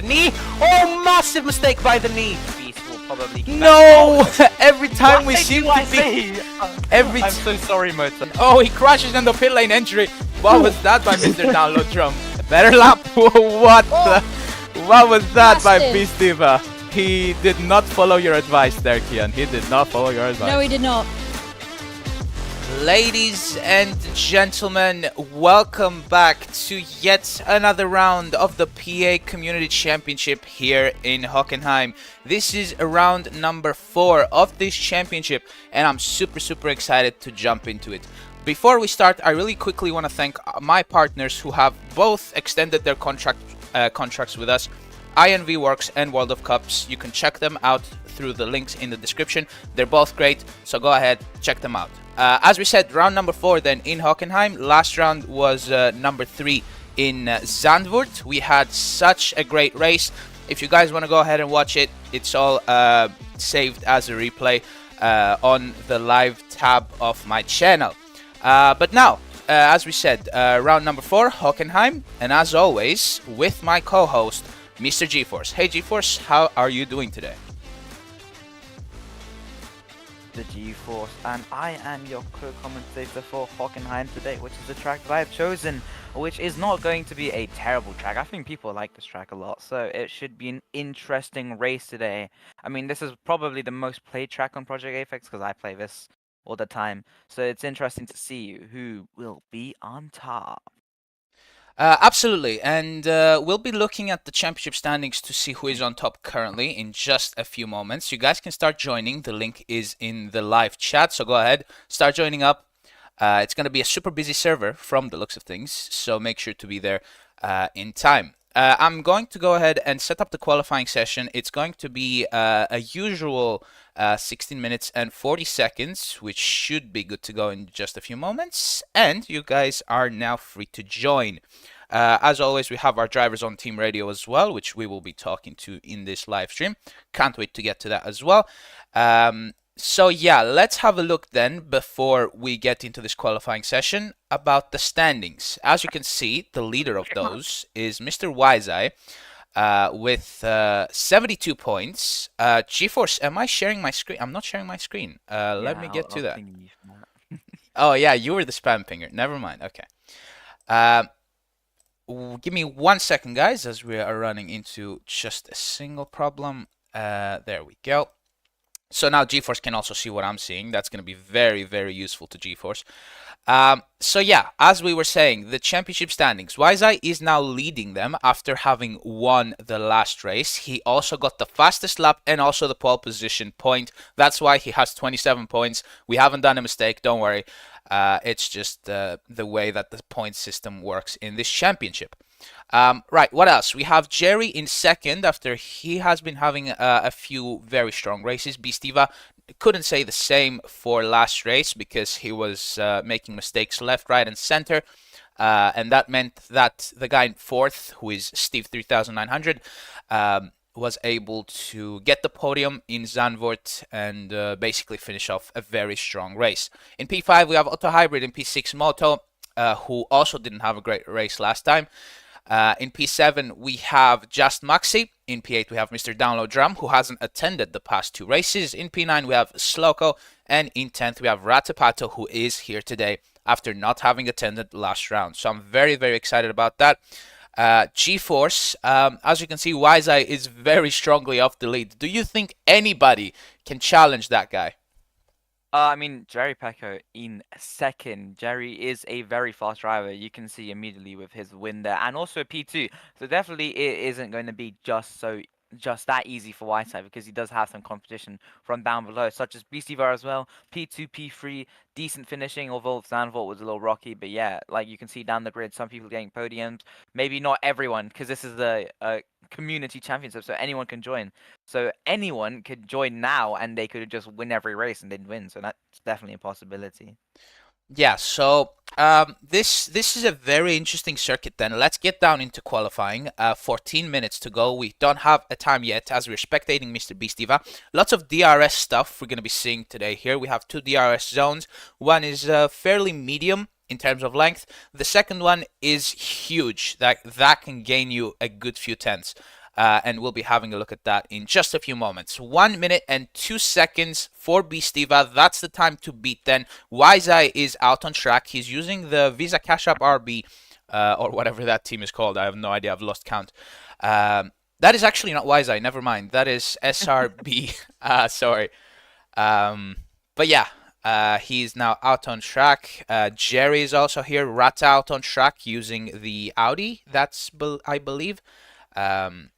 the knee. Oh, massive mistake by the knee. Beast will probably... No! Every time we seem to be... I'm so sorry, Motor. Oh, he crashes in the pit lane entry. What was that by Mr. Download Drum? Better lap. What the... What was that by Beast Diva? He did not follow your advice there, Kian. He did not follow your advice. No, he did not. Ladies and gentlemen, welcome back to yet another round of the PA Community Championship here in Hockenheim. This is round number 4 of this championship, and I'm super excited to jump into it. Before we start, I really quickly want to thank my partners who have both extended their contracts with us, INV Works and World of Cups. You can check them out through the links in the description. They're both great, so go ahead, check them out. As we said, round number 4 then in Hockenheim. Last round was number 3 in Zandvoort. We had such a great race. If you guys want to go ahead and watch it, it's all saved as a replay on the live tab of my channel. But now, as we said, round number 4, Hockenheim, and as always, with my co-host, Mr. GeForce. Hey GeForce, how are you doing today? The GeForce, and I am your co-commentator for Hockenheim today, which is the track that I have chosen, which is not going to be a terrible track. I think people like this track a lot, so it should be an interesting race today. I mean, this is probably the most played track on Project Apex because I play this all the time, so it's interesting to see who will be on top. Absolutely, and we'll be looking at the championship standings to see who is on top currently in just a few moments. You guys can start joining. The link is in the live chat, so go ahead, start joining up. It's going to be a super busy server from the looks of things, so make sure to be there in time. I'm going to go ahead and set up the qualifying session. It's going to be a usual 16 minutes and 40 seconds, which should be good to go in just a few moments. And you guys are now free to join. As always, we have our drivers on team radio as well, which we will be talking to in this live stream. Can't wait to get to that as well. So yeah, let's have a look then, before we get into this qualifying session, about the standings. As you can see, the leader of those is Mr. Wiseeye with 72 points. GeForce, am I sharing my screen? I'm not sharing my screen. Let me get to that. Oh yeah, you were the spam pinger. Never mind. Okay. Give me 1 second, guys, as we are running into just a single problem. There we go. So now GeForce can also see what I'm seeing. That's going to be very useful to GeForce. So yeah, as we were saying, the championship standings. Wiseeye is now leading them after having won the last race. He also got the fastest lap and also the pole position point. That's why he has 27 points. We haven't done a mistake, don't worry. It's just the way that the point system works in this championship. Right, what else? We have Jerry in second after he has been having a few very strong races. Beastiva couldn't say the same for last race because he was making mistakes left, right, and center. And that meant that the guy in fourth, who is Steve 3900, was able to get the podium in Zandvoort and basically finish off a very strong race. In P5, we have Auto Hybrid in P6 Moto, who also didn't have a great race last time. In P7, we have Just Maxi. In P8, we have Mr. Download Drum, who hasn't attended the past 2 races. In P9, we have Sloko. And in 10th, we have Ratapato, who is here today after not having attended last round. So I'm very excited about that. GeForce, as you can see, Wiseeye is very strongly off the lead. Do you think anybody can challenge that guy? I mean, Jerry Pecco in second. Jerry is a very fast driver. You can see immediately with his win there, and also P2. So definitely it isn't going to be just that easy for Whiteside because he does have some competition from down below, such as Beastiva as well. P2, P3, decent finishing, although Zandvoort was a little rocky. But yeah, like you can see down the grid, some people getting podiums. Maybe not everyone, because this is the community championship, so anyone can join. So anyone could join now, and they could just win every race and they'd win. So that's definitely a possibility. Yeah, so this is a very interesting circuit then. Let's get down into qualifying. 14 minutes to go. We don't have a time yet as we're spectating Mr. Beastiva. Lots of DRS stuff we're going to be seeing today here. We have 2 DRS zones. One is fairly medium in terms of length. The second one is huge. That can gain you a good few tenths. and we'll be having a look at that in just a few moments. 1 minute and 2 seconds for Beastiva. That's the time to beat then. Wiseye is out on track. He's using the Visa Cash App RB, or whatever that team is called. I have no idea. I've lost count. That is actually not Wiseye. Never mind. That is SRB. Sorry. But yeah. He's now out on track. Jerry is also here. Rata out on track using the Audi. That's, I believe. In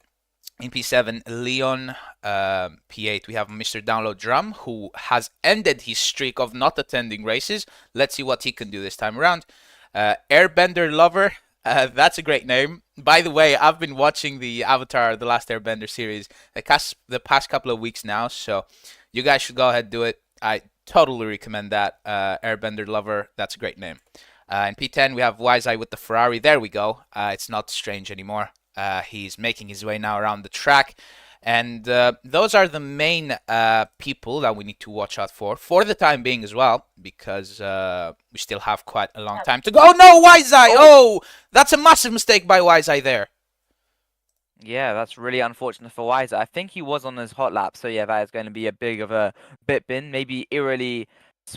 P7, Leon. P8, we have Mr. Download Drum, who has ended his streak of not attending races. Let's see what he can do this time around. Airbender Lover. That's a great name. By the way, I've been watching the Avatar, The Last Airbender series the past couple of weeks now, so you guys should go ahead and do it. I totally recommend that. Airbender Lover, that's a great name. In P10, we have Wiseye with the Ferrari. There we go. It's not strange anymore. He's making his way now around the track. And those are the main people that we need to watch out for the time being as well, because we still have quite a long time to go. Oh, no, Wiseye! Oh, that's a massive mistake by Wiseye there. Yeah, that's really unfortunate for Weiser. I think he was on his hot lap, so yeah, that is going to be a big of a bit bin, maybe eerily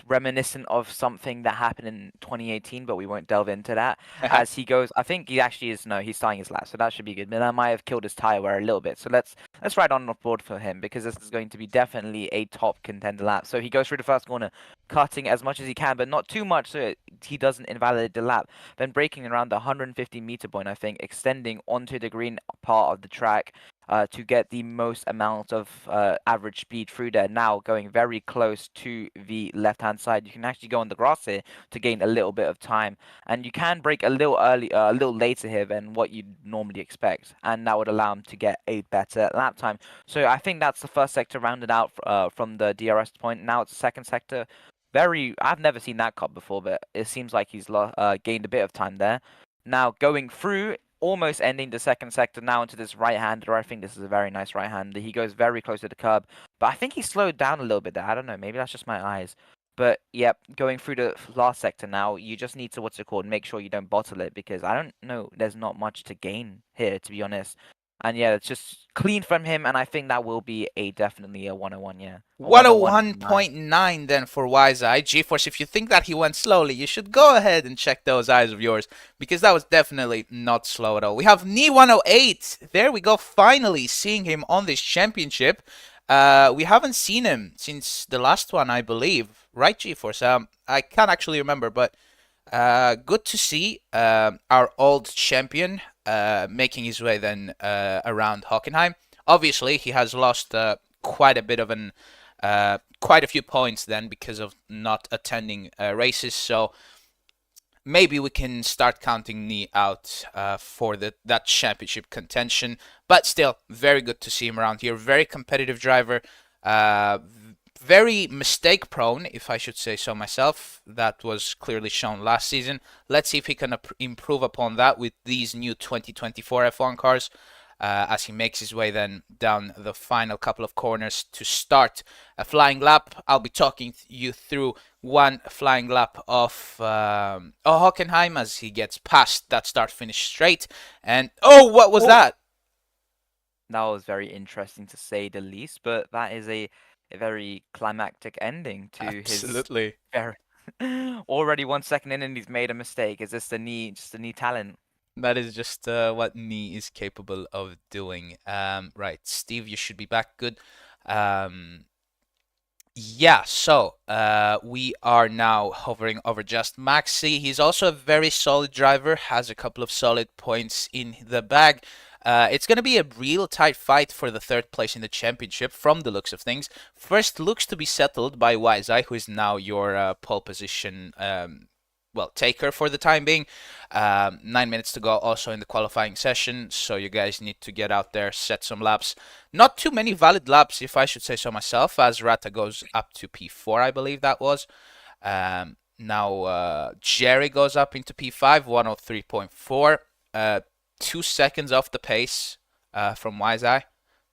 reminiscent of something that happened in 2018, but we won't delve into that. As he goes, I think he actually is, no, he's starting his lap, so that should be good. But I might have killed his tire wear a little bit, so let's ride on board for him, because this is going to be definitely a top contender lap. So he goes through the first corner, cutting as much as he can, but not too much so he doesn't invalidate the lap. Then braking around the 150-meter point, I think, extending onto the green part of the track to get the most amount of average speed through there. Now going very close to the left-hand side. You can actually go on the grass here to gain a little bit of time, and you can brake a little early, a little later here than what you'd normally expect, and that would allow him to get a better lap time. So I think that's the first sector rounded out from the DRS point. Now it's the second sector. I've never seen that cut before, but it seems like he's gained a bit of time there. Now going through, almost ending the second sector now into this right-hander. I think this is a very nice right-hander. He goes very close to the curb, but I think he slowed down a little bit there. I don't know, maybe that's just my eyes. But yep, going through the last sector now, you just need to, make sure you don't bottle it, because I don't know, there's not much to gain here, to be honest. And yeah, it's just clean from him, and I think that will be definitely a 101, yeah. 101.9 then for Wiseye. GeForce, if you think that he went slowly, you should go ahead and check those eyes of yours, because that was definitely not slow at all. We have Knee108. There we go, finally seeing him on this championship. We haven't seen him since the last one, I believe. Right, GeForce? I can't actually remember, but good to see our old champion making his way then around Hockenheim. Obviously, he has lost quite a bit of quite a few points then because of not attending races. So maybe we can start counting Knee out for that championship contention. But still, very good to see him around here. Very competitive driver. Very mistake prone, if I should say so myself. That was clearly shown last season. Let's see if he can improve upon that with these new 2024 F1 cars as he makes his way then down the final couple of corners to start a flying lap. I'll be talking you through one flying lap of Hockenheim as he gets past that start-finish straight. And oh, what was that? That was very interesting to say the least, but that is a very climactic ending to Absolutely. his already 1 second in and he's made a mistake. Is this just the Knee talent? That is just what Knee is capable of doing. Right, Steve, you should be back. Good. Yeah, so we are now hovering over just Maxi. He's also a very solid driver, has a couple of solid points in the bag. It's going to be a real tight fight for the third place in the championship from the looks of things. First looks to be settled by Wiseye, who is now your pole position taker for the time being. 9 minutes to go also in the qualifying session, so you guys need to get out there, set some laps. Not too many valid laps, if I should say so myself, as Rata goes up to P4, I believe that was. Now Jerry goes up into P5, 103.4. 2 seconds off the pace from Wiseye.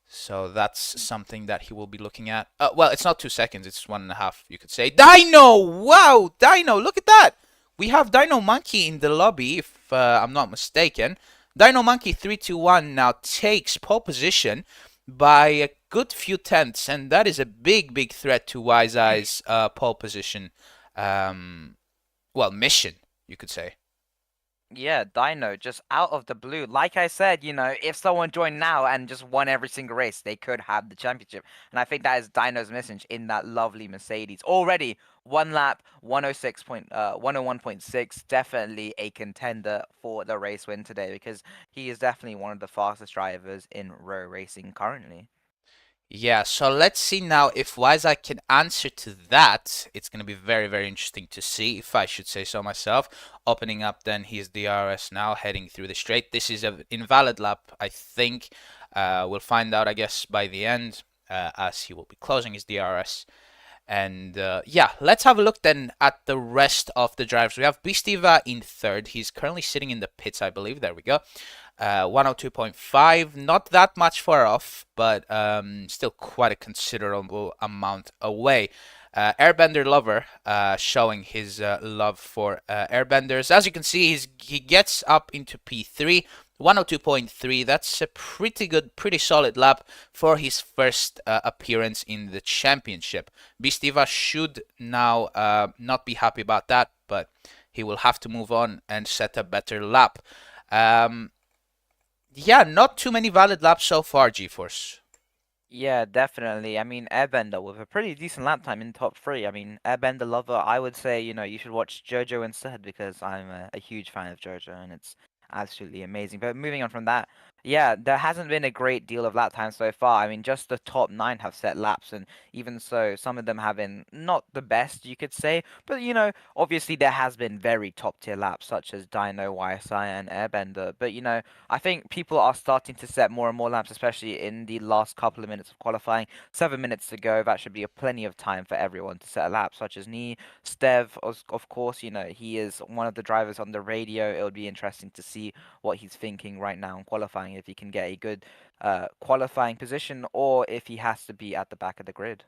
So that's something that he will be looking at. Well, it's not 2 seconds, it's 1.5, you could say. Dino! Wow, Dino, look at that! We have Dino Monkey in the lobby, if I'm not mistaken. Dino Monkey 321 now takes pole position by a good few tenths, and that is a big, big threat to Wise Eye's pole position. Um, well, mission, you could say. Yeah, Dino, just out of the blue. Like I said, if someone joined now and just won every single race, they could have the championship. And I think that is Dino's message in that lovely Mercedes. Already, one lap, 101.6, definitely a contender for the race win today because he is definitely one of the fastest drivers in row racing currently. Yeah, so let's see now if Wiseye can answer to that. It's going to be very, very interesting to see, if I should say so myself. Opening up then his DRS now, heading through the straight. This is an invalid lap, I think. We'll find out, I guess, by the end, as he will be closing his DRS. And yeah, let's have a look then at the rest of the drivers. We have Bistiva in third. He's currently sitting in the pits, I believe. There we go. 102.5, not that much far off, but still quite a considerable amount away. Airbender Lover showing his love for airbenders. As you can see, he gets up into P3, 102.3. That's a pretty good, pretty solid lap for his first appearance in the championship. Bistiva should now not be happy about that, but he will have to move on and set a better lap. Yeah, not too many valid laps so far, GeForce. Yeah, definitely. I mean, Airbender with a pretty decent lap time in top three. I mean, Airbender lover, I would say, you should watch JoJo instead because I'm a huge fan of JoJo and it's absolutely amazing. But moving on from that, yeah, there hasn't been a great deal of lap time so far. I mean, just the top nine have set laps, and even so, some of them have been not the best, you could say. But obviously there has been very top tier laps such as Dino, YSI, and Airbender. But I think people are starting to set more and more laps, especially in the last couple of minutes of qualifying. 7 minutes to go, that should be a plenty of time for everyone to set a lap, such as Nii, Stev, of course, he is one of the drivers on the radio. It would be interesting to see what he's thinking right now in qualifying, if he can get a good qualifying position or if he has to be at the back of the grid.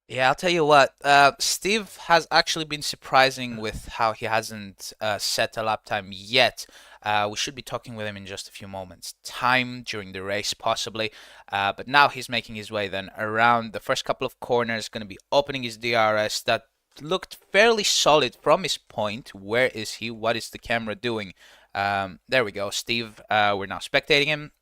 Yeah, I'll tell you what. Steve has actually been surprising with how he hasn't set a lap time yet. We should be talking with him in just a few moments. Time during the race, possibly. But now he's making his way then around the first couple of corners, going to be opening his DRS. That looked fairly solid from his point. Where is he? What is the camera doing? There we go. Steve, we're now spectating him.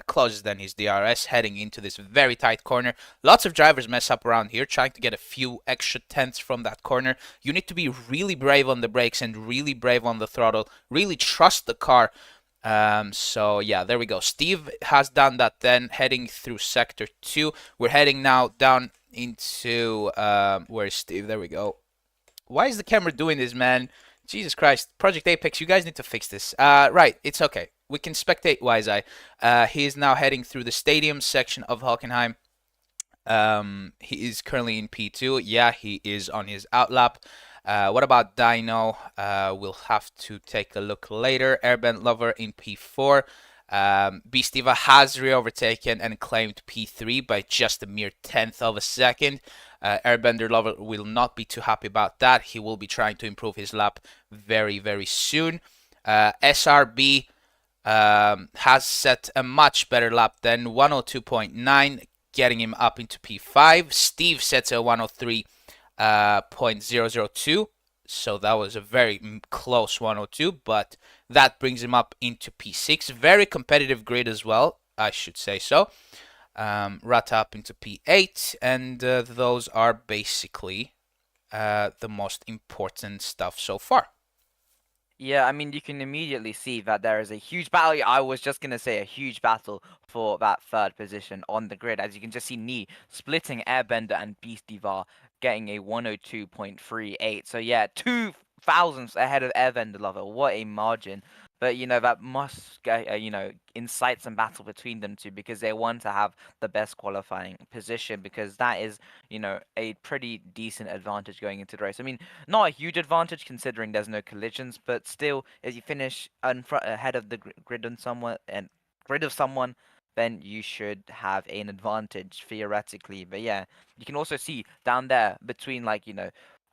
Closes then his DRS, heading into this very tight corner. Lots of drivers mess up around here, trying to get a few extra tenths from that corner. You need to be really brave on the brakes and really brave on the throttle. Really trust the car. So yeah, there we go. Steve has done that then, heading through sector 2. We're heading now down into where is Steve? There we go. Why is the camera doing this, man? Jesus Christ. Project Apex, you guys need to fix this. Right, it's okay. We can spectate Wiseye. He is now heading through the stadium section of Hockenheim. He is currently in P2. Yeah, he is on his outlap. What about Dino? We'll have to take a look later. Airbend Lover in P4. Beastiva has re-overtaken and claimed P3 by just a mere tenth of a second. Airbender Lover will not be too happy about that. He will be trying to improve his lap very, very soon. SRB has set a much better lap than 102.9, getting him up into P5. Steve sets a 103.002, so that was a very close 102, but that brings him up into P6. Very competitive grid as well, I should say so. Rata up into P8, and those are basically the most important stuff so far. Yeah, I mean, you can immediately see that there is a huge battle. I was just going to say a huge battle for that third position on the grid. As you can just see Nii splitting Airbender and Beast Divar, getting a 102.38. So yeah, 2 thousandths ahead of Airbender Lover. What a margin. But that must incite some battle between them two because they want to have the best qualifying position because that is a pretty decent advantage going into the race. I mean, not a huge advantage considering there's no collisions, but still, if you finish ahead of the grid on someone and grid of someone, then you should have an advantage theoretically. But yeah, you can also see down there between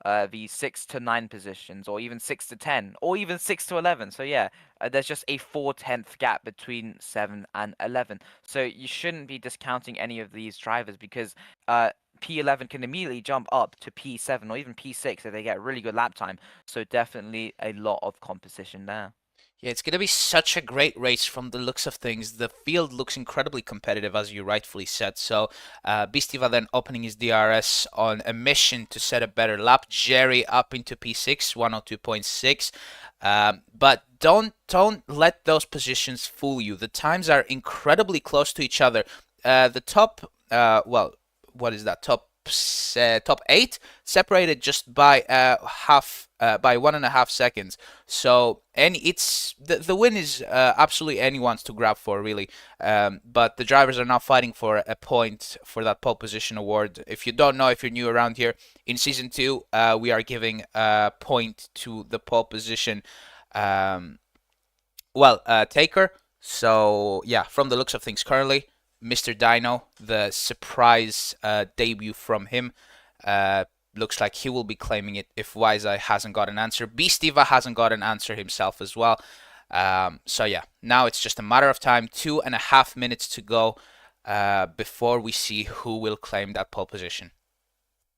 the 6 to 9 positions, or even 6 to 10, or even 6 to 11. So yeah, there's just a 4/10th gap between 7 and 11. So you shouldn't be discounting any of these drivers because P11 can immediately jump up to P7 or even P6 if they get a really good lap time. So definitely a lot of competition there. Yeah, it's going to be such a great race from the looks of things. The field looks incredibly competitive, as you rightfully said. So, Bistiva then opening his DRS on a mission to set a better lap. Jerry up into P6, 102.6. But don't let those positions fool you. The times are incredibly close to each other. The top, well, what is that? Top eight separated just by by 1.5 seconds. So it's the win is absolutely anyone's to grab for, really. But the drivers are now fighting for a point for that pole position award. If you don't know, if you're new around here, in season 2 we are giving a point to the pole position taker. So yeah, from the looks of things currently, Mr. Dino, the surprise debut from him, looks like he will be claiming it if Wiseye hasn't got an answer. Beastiva hasn't got an answer himself as well. So yeah, now it's just a matter of time. 2.5 minutes to go before we see who will claim that pole position.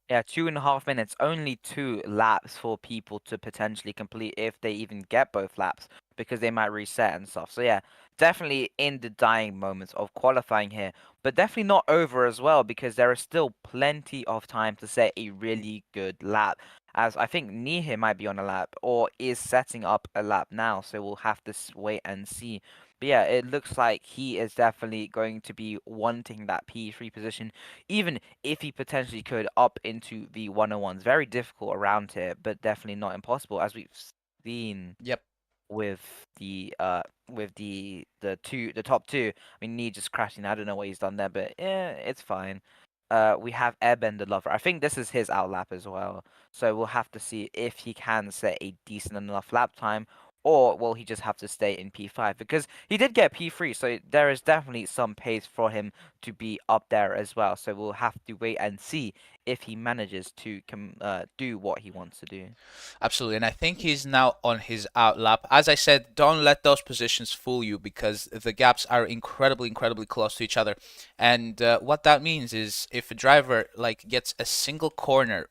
Yeah, 2.5 minutes, only 2 laps for people to potentially complete if they even get both laps because they might reset and stuff. So yeah, definitely in the dying moments of qualifying here, but definitely not over as well because there is still plenty of time to set a really good lap. As I think Nee here might be on a lap or is setting up a lap now, so we'll have to wait and see. But yeah, it looks like he is definitely going to be wanting that P3 position, even if he potentially could up into the 101s. Very difficult around here, but definitely not impossible, as we've seen Yep. with the top two. I mean, Nee just crashing. I don't know what he's done there, but yeah, it's fine. We have Airbender Lover. I think this is his outlap as well. So we'll have to see if he can set a decent enough lap time, or will he just have to stay in P5? Because he did get P3, so there is definitely some pace for him to be up there as well. So we'll have to wait and see if he manages to do what he wants to do. Absolutely, and I think he's now on his outlap. As I said, don't let those positions fool you because the gaps are incredibly close to each other. And what that means is if a driver like gets a single corner,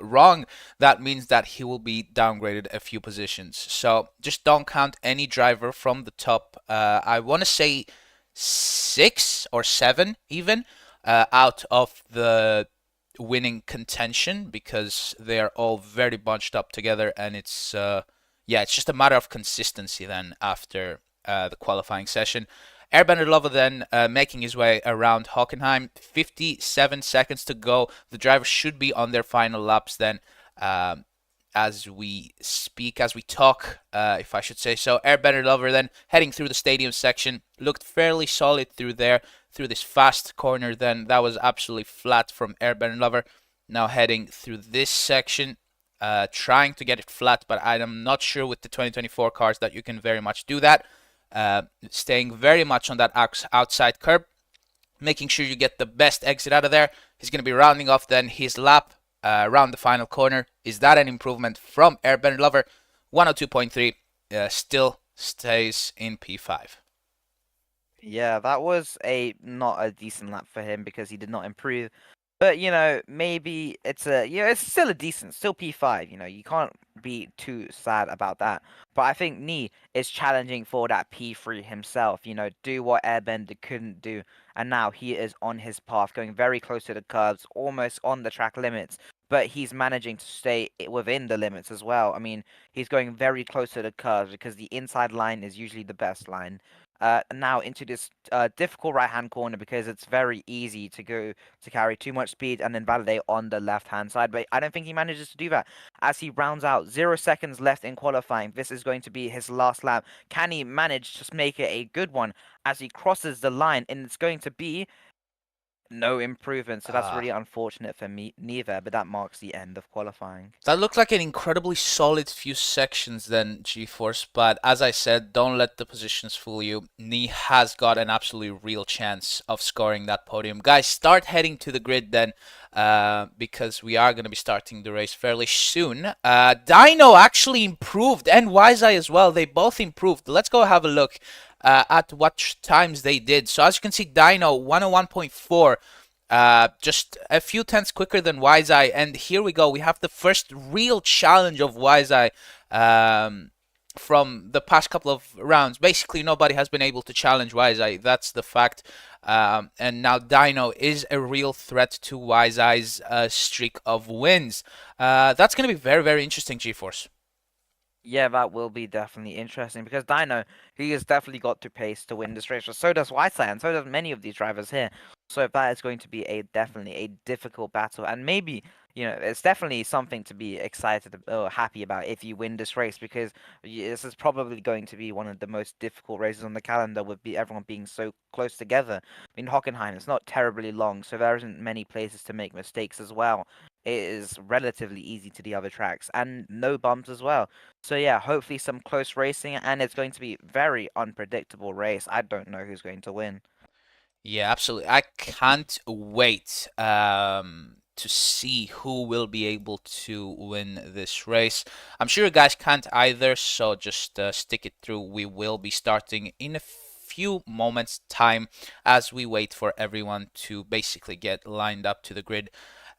wrong, that means that he will be downgraded a few positions. So just don't count any driver from the top. I want to say 6 or 7 even out of the winning contention because they are all very bunched up together, and it's just a matter of consistency then after the qualifying session. Airbender Lover then making his way around Hockenheim. 57 seconds to go. The drivers should be on their final laps then as we talk, if I should say so. Airbender Lover then heading through the stadium section. Looked fairly solid through there, through this fast corner then. That was absolutely flat from Airbender Lover. Now heading through this section, trying to get it flat, but I'm not sure with the 2024 cars that you can very much do that. Staying very much on that outside curb, making sure you get the best exit out of there. He's going to be rounding off then his lap around the final corner. Is that an improvement from Airbender Lover? 102.3 still stays in P5. Yeah, that was not a decent lap for him because he did not improve. But maybe it's still a decent, still P5. You can't be too sad about that. But I think Nee is challenging for that P3 himself. Do what Airbender couldn't do, and now he is on his path, going very close to the curves, almost on the track limits. But he's managing to stay within the limits as well. I mean, he's going very close to the curves because the inside line is usually the best line. Now into this difficult right-hand corner because it's very easy to carry too much speed and then validate on the left-hand side. But I don't think he manages to do that as he rounds out. 0 seconds left in qualifying. This is going to be his last lap. Can he manage to make it a good one as he crosses the line? And it's going to be no improvement. So that's really unfortunate for me neither, but that marks the end of qualifying. That looked like an incredibly solid few sections then, GeForce, but as I said, don't let the positions fool you. Knee has got an absolutely real chance of scoring that podium. Guys, start heading to the grid then, because we are going to be starting the race fairly soon. Dino actually improved, and Wiseye as well. They both improved. Let's go have a look at what times they did. So as you can see, Dino 101.4. Just a few tenths quicker than Wiseye, and here we go. We have the first real challenge of Wiseye from the past couple of rounds. Basically, nobody has been able to challenge Wiseye. That's the fact. And now Dino is a real threat to Wiseye's streak of wins. That's going to be very, very interesting, GeForce. Yeah, that will be definitely interesting because Dino, he has definitely got to pace to win this race, but so does Whiteside, and so does many of these drivers here. So that is going to be definitely a difficult battle, and maybe it's definitely something to be excited or happy about if you win this race because this is probably going to be one of the most difficult races on the calendar with everyone being so close together. I mean, Hockenheim, it's not terribly long, so there isn't many places to make mistakes as well. It is relatively easy to the other tracks and no bumps as well. So yeah, hopefully some close racing, and it's going to be very unpredictable race. I don't know who's going to win. Yeah, absolutely. I can't wait to see who will be able to win this race. I'm sure you guys can't either, so just stick it through. We will be starting in a few moments' time as we wait for everyone to basically get lined up to the grid.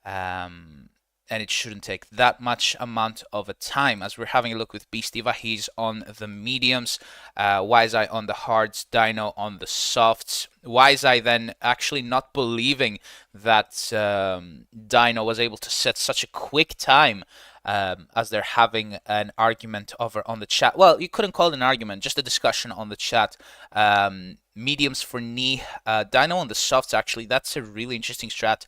And it shouldn't take that much amount of a time. As we're having a look with Beastiva, he's on the mediums, Wiseye on the hards, Dino on the softs. Wiseye then actually not believing that Dino was able to set such a quick time, as they're having an argument over on the chat. Well, you couldn't call it an argument, just a discussion on the chat. Mediums for Knee, Dino on the softs, actually, that's a really interesting strat.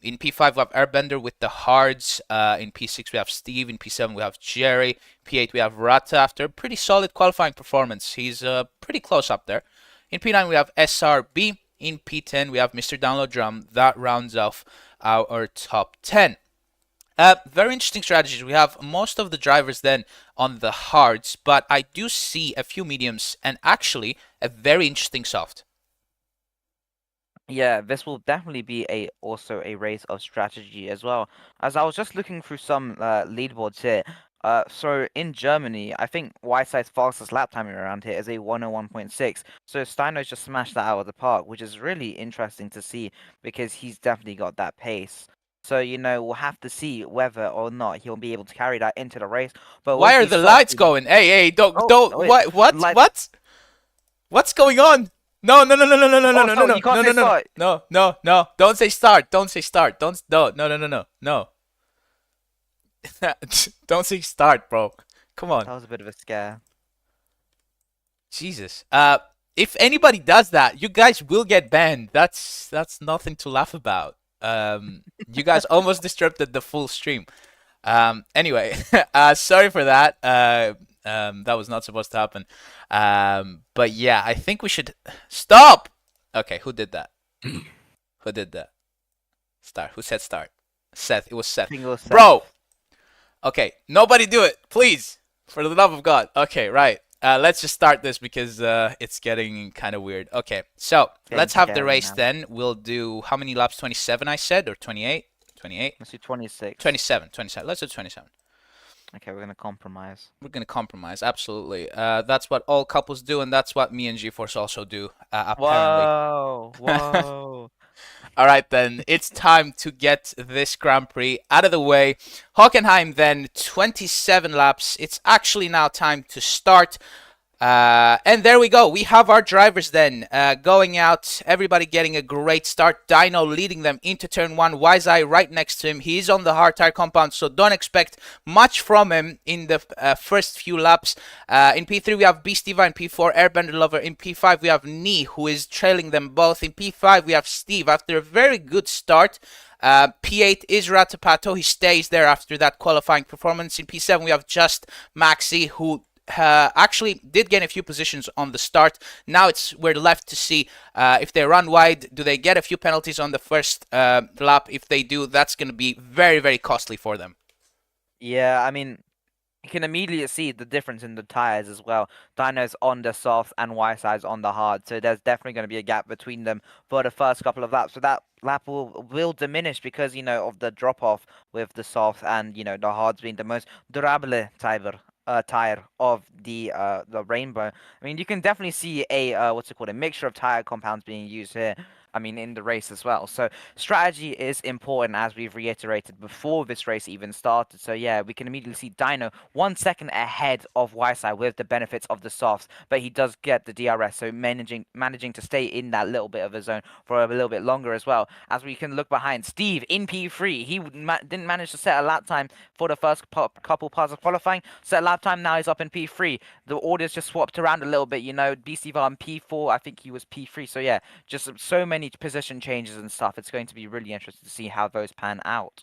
In P5 we have Airbender with the hards. In P6 we have Steve. In P7 we have Jerry. P8 we have Rata after a pretty solid qualifying performance. He's pretty close up there. In P9 we have SRB. In P10 we have Mr. Download Drum. That rounds off our top 10. Very interesting strategies. We have most of the drivers then on the hards, but I do see a few mediums and actually a very interesting soft. Yeah, this will definitely be also a race of strategy as well. As I was just looking through some leaderboards here. So in Germany, I think Whiteside's fastest lap time around here is a 101.6. So Steino's just smashed that out of the park, which is really interesting to see because he's definitely got that pace. So we'll have to see whether or not he'll be able to carry that into the race. But why are the lights going? Hey, don't. What's going on? No. You can't say start. No. Don't say start. Don't say start. No. Don't say start, bro. Come on. That was a bit of a scare. Jesus. If anybody does that, you guys will get banned. That's nothing to laugh about. You guys almost disrupted the full stream. Anyway, sorry for that. That was not supposed to happen. But yeah, I think we should stop. Okay, who did that? Who did that? Start. Who said start? Seth. It was Seth. Bro. Okay, nobody do it, please. For the love of God. Okay, right. Let's just start this because it's getting kind of weird. Okay, so let's have the race then. We'll do how many laps? 27, I said, or 28? 28? Let's do 26. 27. Let's do 27. Okay, we're going to compromise. We're going to compromise, absolutely. That's what all couples do, and that's what me and GeForce also do, apparently. Whoa. All right, then. It's time to get this Grand Prix out of the way. Hockenheim, then, 27 laps. It's actually now time to start. And there we go. We have our drivers then going out. Everybody getting a great start. Dino leading them into turn 1. Wiseye right next to him. He's on the hard tire compound, so don't expect much from him in the first few laps. In P3 we have Beastiva. In P4 Airbender Lover. In P5 we have Knee, who is trailing them both. In P5 we have Steve after a very good start. P8 is Ratapato. He stays there after that qualifying performance. In P7 we have just Maxi, who actually did gain a few positions on the start. Now we're left to see if they run wide. Do they get a few penalties on the first lap? If they do, that's going to be very, very costly for them. Yeah, I mean, you can immediately see the difference in the tires as well. Dyno's on the soft and Yside's on the hard, so there's definitely going to be a gap between them for the first couple of laps. So that lap will diminish because of the drop off with the soft and the hards being the most durable tire of the rainbow. I mean, you can definitely see a what's it called, a mixture of tire compounds being used here. I mean, in the race as well. So strategy is important, as we've reiterated before this race even started. So yeah, we can immediately see Dino 1 second ahead of Yside with the benefits of the softs, but he does get the DRS, so managing to stay in that little bit of a zone for a little bit longer as well. As we can look behind Steve in P3, he didn't manage to set a lap time for the first couple parts of qualifying. Set a lap time, now he's up in P3. The orders just swapped around a little bit, BC Var in P4, I think he was P3. So yeah, just so many position changes and stuff. It's going to be really interesting to see how those pan out.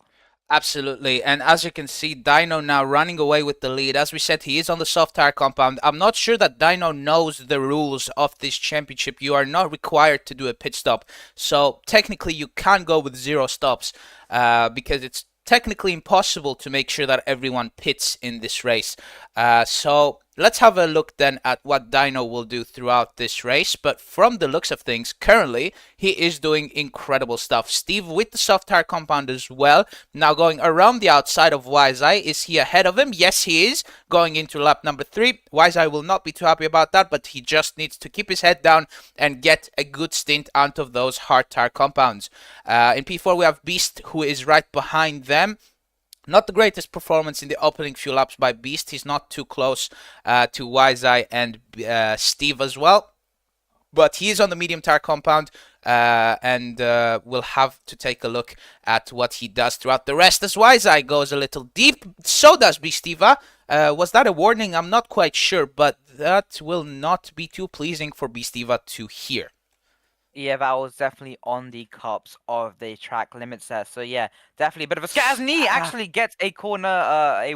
Absolutely, and as you can see, Dino now running away with the lead. As we said, he is on the soft tire compound. I'm not sure that Dino knows the rules of this championship. You are not required to do a pit stop, so technically you can't go with 0 stops because it's technically impossible to make sure that everyone pits in this race. So let's have a look then at what Dino will do throughout this race. But from the looks of things, currently, he is doing incredible stuff. Steve with the soft tire compound as well. Now going around the outside of Wiseye. Is he ahead of him? Yes, he is. Going into lap number 3. Wiseye will not be too happy about that, but he just needs to keep his head down and get a good stint out of those hard tire compounds. In P4, we have Beast, who is right behind them. Not the greatest performance in the opening few laps by Beast. He's not too close to Wiseye and Steve as well. But he is on the medium tire compound, and we'll have to take a look at what he does throughout the rest. As Wiseye goes a little deep, so does Beastiva. Was that a warning? I'm not quite sure, but that will not be too pleasing for Beastiva to hear. Yeah, that was definitely on the cups of the track limits there. So yeah, definitely a bit of a scare. As Nee actually gets a corner, a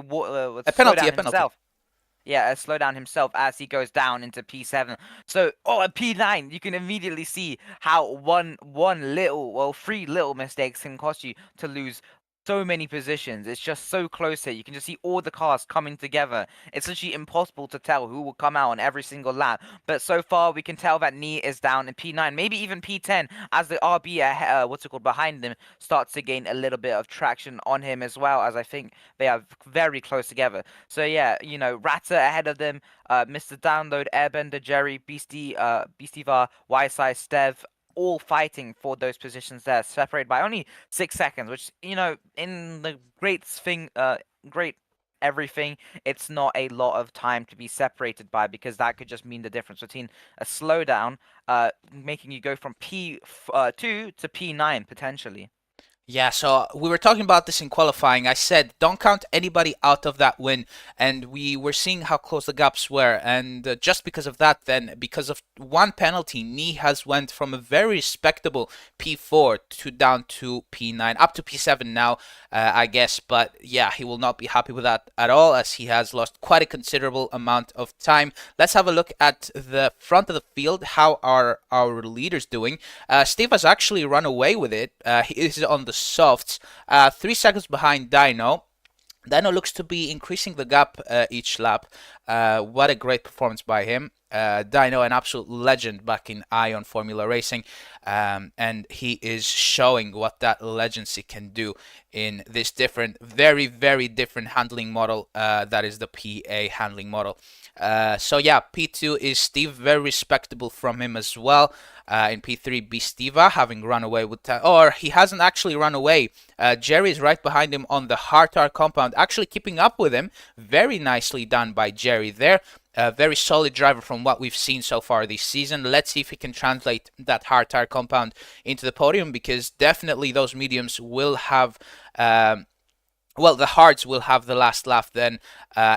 penalty, himself. Yeah, a slowdown himself as he goes down into P7. So, at P9, you can immediately see how three little mistakes can cost you to lose so many positions. It's just so close here. You can just see all the cars coming together. It's literally impossible to tell who will come out on every single lap. But so far, we can tell that Nee is down in P9, maybe even P10, as the RB, behind them starts to gain a little bit of traction on him as well, as I think they are very close together. So yeah, Rata ahead of them, Mr. Download, Airbender, Jerry, Beastiva, Yseye, Stev, all fighting for those positions there, separated by only 6 seconds, which, in the great everything, it's not a lot of time to be separated by, because that could just mean the difference between a slowdown, making you go from P2 to P9 potentially. Yeah, so we were talking about this in qualifying. I said don't count anybody out of that win, and we were seeing how close the gaps were. And just because of that, then because of one penalty, Nee has went from a very respectable P4 to down to P9, up to P7 now, I guess. But yeah, he will not be happy with that at all, as he has lost quite a considerable amount of time. Let's have a look at the front of the field. How are our leaders doing? Steve has actually run away with it. He is on the softs, 3 seconds behind Dino. Dino looks to be increasing the gap each lap. What a great performance by him. Dino, an absolute legend back in Ion Formula Racing, and he is showing what that legacy can do in this very, very different handling model that is the PA handling model. So yeah, P2 is Steve, very respectable from him as well. In P3, Beastiva, having run away with or he hasn't actually run away. Jerry is right behind him on the hard tire compound, actually keeping up with him. Very nicely done by Jerry there. A very solid driver from what we've seen so far this season. Let's see if he can translate that hard tire compound into the podium, because definitely those mediums will have Well, the hards will have the last laugh then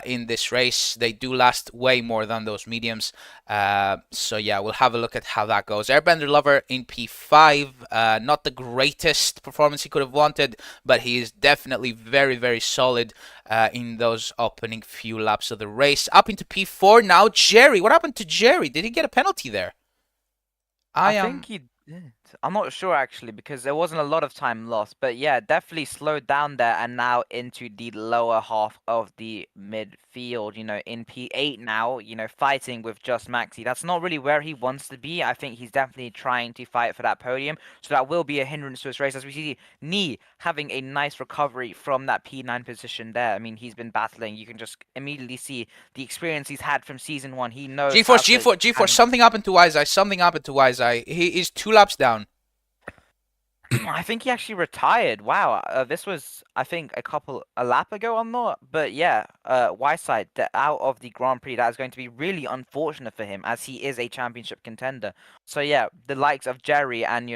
in this race. They do last way more than those mediums. So yeah, we'll have a look at how that goes. Airbender Lover in P5. Not the greatest performance he could have wanted, but he is definitely very, very solid in those opening few laps of the race. Up into P4 now. Jerry, what happened to Jerry? Did he get a penalty there? I I think am. he did. I'm not sure actually because there wasn't a lot of time lost, but yeah, definitely slowed down there and now into the lower half of the midfield. In P8 now, fighting with just Maxi. That's not really where he wants to be. I think he's definitely trying to fight for that podium, so that will be a hindrance to his race. As we see, Knee having a nice recovery from that P9 position there. I mean, he's been battling. You can just immediately see the experience he's had from season 1. He knows how G-Force, to G-Force, G-Force. handle. Something happened to Wise Eye. Something happened to Wise Eye. He is 2 laps down. I think he actually retired. Wow, this was I think a lap ago. I'm not, but yeah, Whiteside out of the Grand Prix. That is going to be really unfortunate for him as he is a championship contender. So yeah, the likes of Jerry and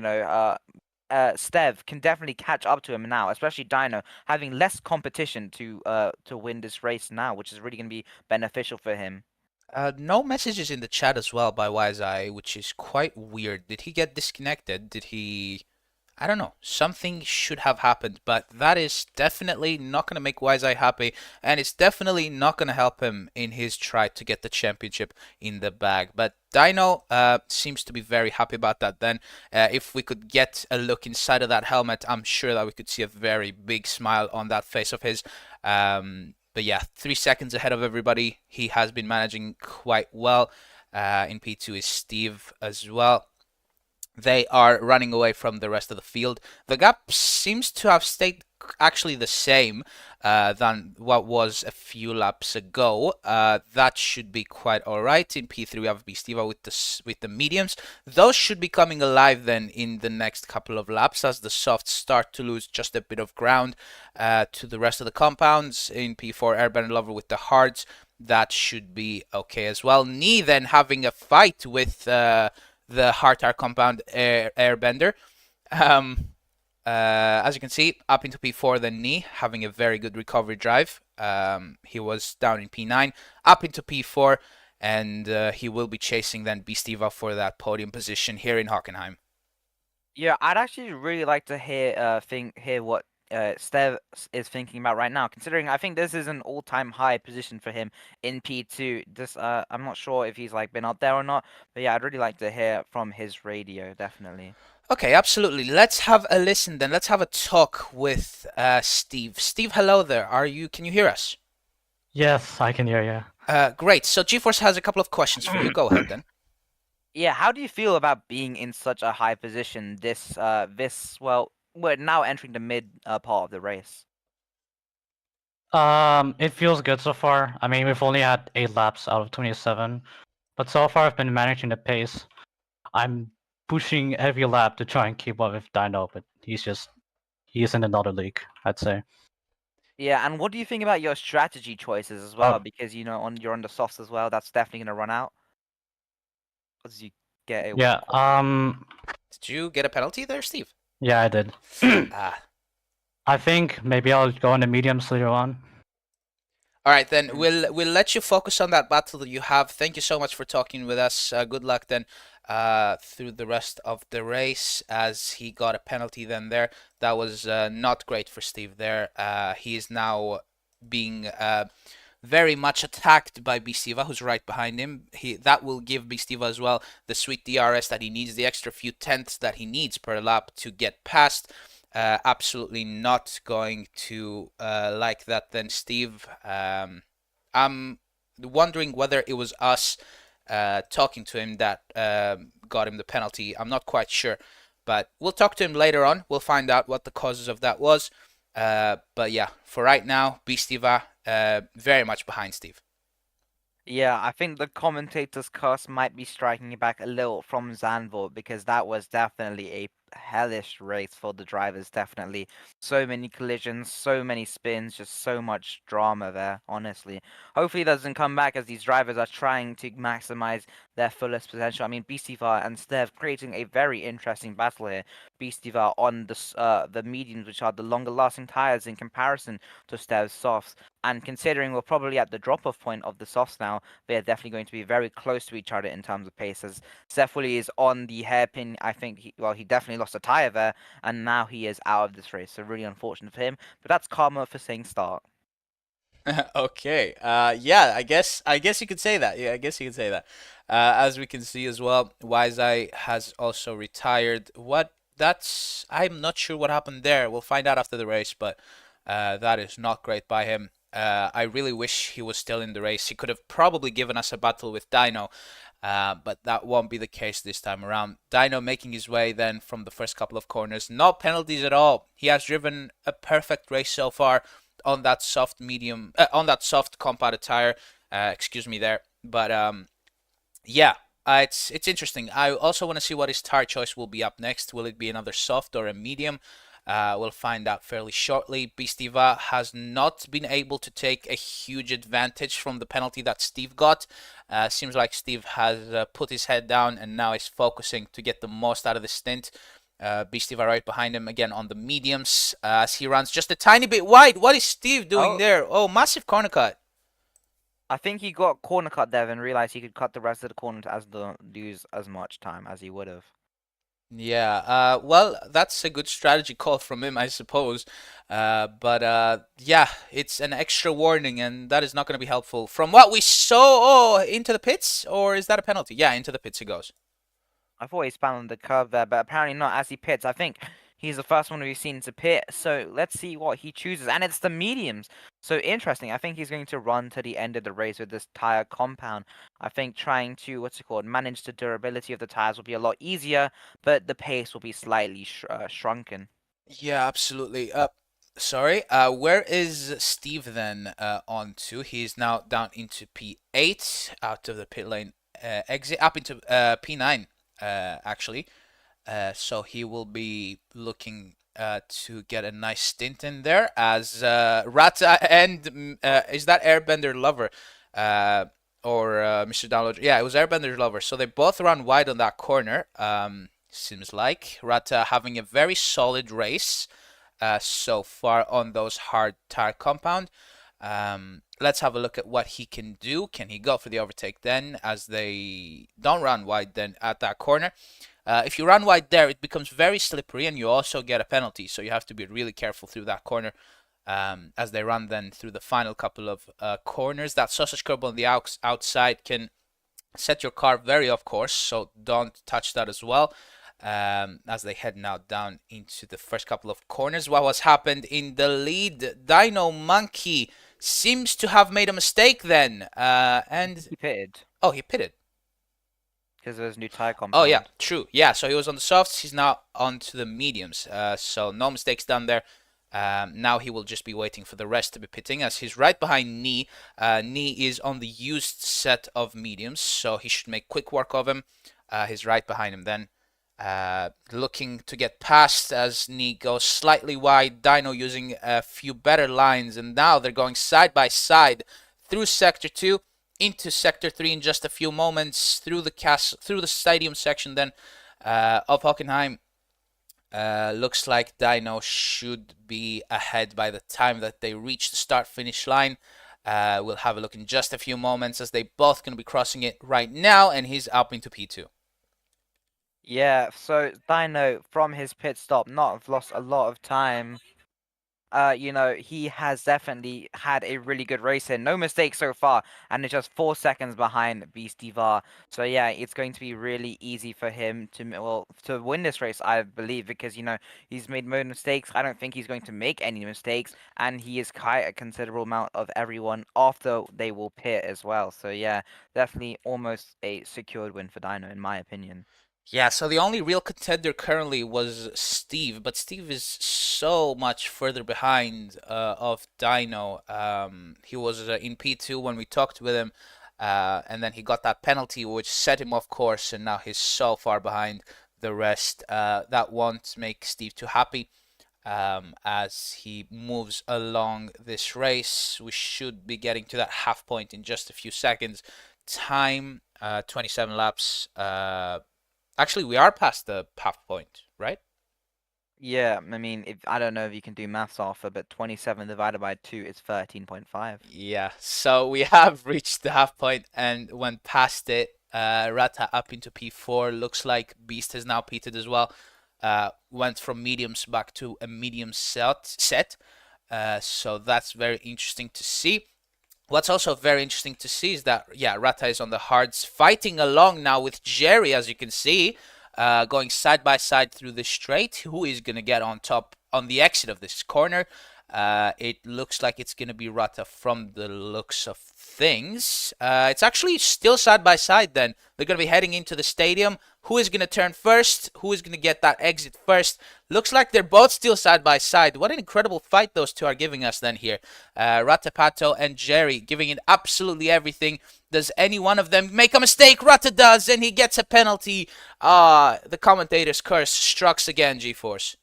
Stev can definitely catch up to him now, especially Dino having less competition to win this race now, which is really going to be beneficial for him. No messages in the chat as well by Wise Eye, which is quite weird. Did he get disconnected? Did he? I don't know. Something should have happened, but that is definitely not going to make Wise Eye happy, and it's definitely not going to help him in his try to get the championship in the bag. But Dino seems to be very happy about that then. If we could get a look inside of that helmet, I'm sure that we could see a very big smile on that face of his. But yeah, 3 seconds ahead of everybody. He has been managing quite well. In P2 is Steve as well. They are running away from the rest of the field. The gap seems to have stayed actually the same than what was a few laps ago. That should be quite alright. In P3 we have Bistiva with the mediums. Those should be coming alive then in the next couple of laps as the softs start to lose just a bit of ground to the rest of the compounds. In P4 Airbender Lover with the hards. That should be okay as well. Knee then having a fight with the Hartar compound airbender. As you can see, up into P4 then Knee, having a very good recovery drive. He was down in P9, up into P4, and he will be chasing then Bistiva for that podium position here in Hockenheim. Yeah, I'd actually really like to hear what Stev is thinking about right now, considering I think this is an all-time high position for him in P2. I'm not sure if he's been up there or not, but yeah, I'd really like to hear from his radio, definitely. Okay, absolutely. Let's have a listen then. Let's have a talk with Steve. Steve, hello there. Can you hear us? Yes, I can hear you. Great. So GeForce has a couple of questions for you. Go ahead then. Yeah, how do you feel about being in such a high position well, we're now entering the mid part of the race? It feels good so far. I mean, we've only had 8 laps out of 27, but so far I've been managing the pace. I'm pushing every lap to try and keep up with Dino, but he's in another league, I'd say. Yeah, and what do you think about your strategy choices as well? Because you're on the softs as well. That's definitely gonna run out as you get a Yeah. Did you get a penalty there, Steve? Yeah, I did. I think maybe I'll go in the mediums later on. All right, then we'll let you focus on that battle that you have. Thank you so much for talking with us. Good luck then through the rest of the race as he got a penalty then there. That was not great for Steve there. He is now being very much attacked by Bistiva, who's right behind him. That will give Bistiva as well the sweet DRS that he needs, the extra few tenths that he needs per lap to get past. Absolutely not going to like that then, Steve. I'm wondering whether it was us talking to him that got him the penalty. I'm not quite sure, but we'll talk to him later on. We'll find out what the causes of that was. But yeah, for right now, Bistiva very much behind Steve. Yeah, I think the commentator's curse might be striking back a little from Zanvor because that was definitely a hellish race for the drivers, definitely. So many collisions, so many spins, just so much drama there, honestly. Hopefully it doesn't come back as these drivers are trying to maximize their fullest potential. I mean, Beastivar and Stev creating a very interesting battle here. Beastivar on the mediums, which are the longer lasting tires in comparison to Stev's softs. And considering we're probably at the drop-off point of the softs now, they're definitely going to be very close to each other in terms of paces. Sefuli is on the hairpin. I think he definitely lost a tire there, and now he is out of this race. So really unfortunate for him. But that's karma for saying start. Okay. Yeah, I guess you could say that. Yeah, I guess you could say that. As we can see as well, Wiseye has also retired. I'm not sure what happened there. We'll find out after the race, but that is not great by him. I really wish he was still in the race. He could have probably given us a battle with Dino, but that won't be the case this time around. Dino making his way then from the first couple of corners. No penalties at all. He has driven a perfect race so far on that soft medium, on that soft compounded tire. Excuse me there, but yeah, it's interesting. I also want to see what his tire choice will be up next. Will it be another soft or a medium? We'll find out fairly shortly. Beastiva has not been able to take a huge advantage from the penalty that Steve got. Seems like Steve has put his head down and now is focusing to get the most out of the stint. Beastiva right behind him again on the mediums as he runs just a tiny bit wide. What is Steve doing there? Oh, massive corner cut. I think he got corner cut there and realized he could cut the rest of the corner to lose as much time as he would have. Yeah, well, that's a good strategy call from him, I suppose. But yeah, it's an extra warning, and that is not going to be helpful. From what we saw, oh, into the pits, or is that a penalty? Yeah, into the pits he goes. I thought he spun on the curve there, but apparently not as he pits. I think he's the first one we've seen to pit, so let's see what he chooses. And it's the mediums. So interesting. I think he's going to run to the end of the race with this tire compound. I think trying to, manage the durability of the tires will be a lot easier, but the pace will be slightly shrunken. Yeah, absolutely. Sorry. Where is Steve then on to? He's now down into P8 out of the pit lane exit up into P9 actually. So he will be looking to get a nice stint in there as Rata and is that Airbender Lover or Mr. Download? Yeah, it was Airbender Lover. So they both run wide on that corner. Seems like Rata having a very solid race so far on those hard tire compound. Let's have a look at what he can do. Can he go for the overtake then as they don't run wide then at that corner? If you run wide there, it becomes very slippery and you also get a penalty. So you have to be really careful through that corner as they run then through the final couple of corners. That sausage curb on the outside can set your car very off course. So don't touch that as well. As they head now down into the first couple of corners. What has happened in the lead? Dino Monkey seems to have made a mistake then. And He pitted. oh, he pitted. Because there's new tire compound. Oh yeah, true. Yeah, so he was on the softs. He's now on to the mediums. So no mistakes done there. Now he will just be waiting for the rest to be pitting as he's right behind Knee. Knee is on the used set of mediums, so he should make quick work of him. He's right behind him then. Looking to get past as Knee goes slightly wide. Dino using a few better lines, and now they're going side by side through Sector 2 into Sector 3 in just a few moments through the stadium section then of Hockenheim. Looks like Dino should be ahead by the time that they reach the start-finish line. We'll have a look in just a few moments as they both going to be crossing it right now, and he's up into P2. Yeah, so Dino, from his pit stop, not have lost a lot of time. He has definitely had a really good race here. No mistakes so far, and it's just 4 seconds behind Beastivar. So yeah, it's going to be really easy for him to win this race, I believe, because he's made no mistakes. I don't think he's going to make any mistakes, and he is quite a considerable amount of everyone after they will pit as well. So yeah, definitely almost a secured win for Dino, in my opinion. Yeah, so the only real contender currently was Steve, but Steve is so much further behind of Dino. He was in P2 when we talked with him, and then he got that penalty which set him off course, and now he's so far behind. the rest. That won't make Steve too happy. As he moves along this race, we should be getting to that half point in just a few seconds. Time 27 laps. Actually, we are past the half point, right? Yeah, I mean, if I don't know if you can do maths, Arthur, but 27 divided by 2 is 13.5. Yeah, so we have reached the half point and went past it. Rata up into P4. Looks like Beast has now pitted as well. Went from mediums back to a medium set. So that's very interesting to see. What's also very interesting to see is that, yeah, Rata is on the hards, fighting along now with Jerry, as you can see, going side by side through the straight. Who is going to get on top on the exit of this corner? It looks like it's going to be Rata from the looks of things. It's actually still side by side then. They're going to be heading into the stadium. Who is going to turn first? Who is going to get that exit first? Looks like they're both still side by side. What an incredible fight those two are giving us then here. Rata Pato and Jerry giving it absolutely everything. Does any one of them make a mistake? Rata does, and he gets a penalty. The commentator's curse strikes again, G-Force.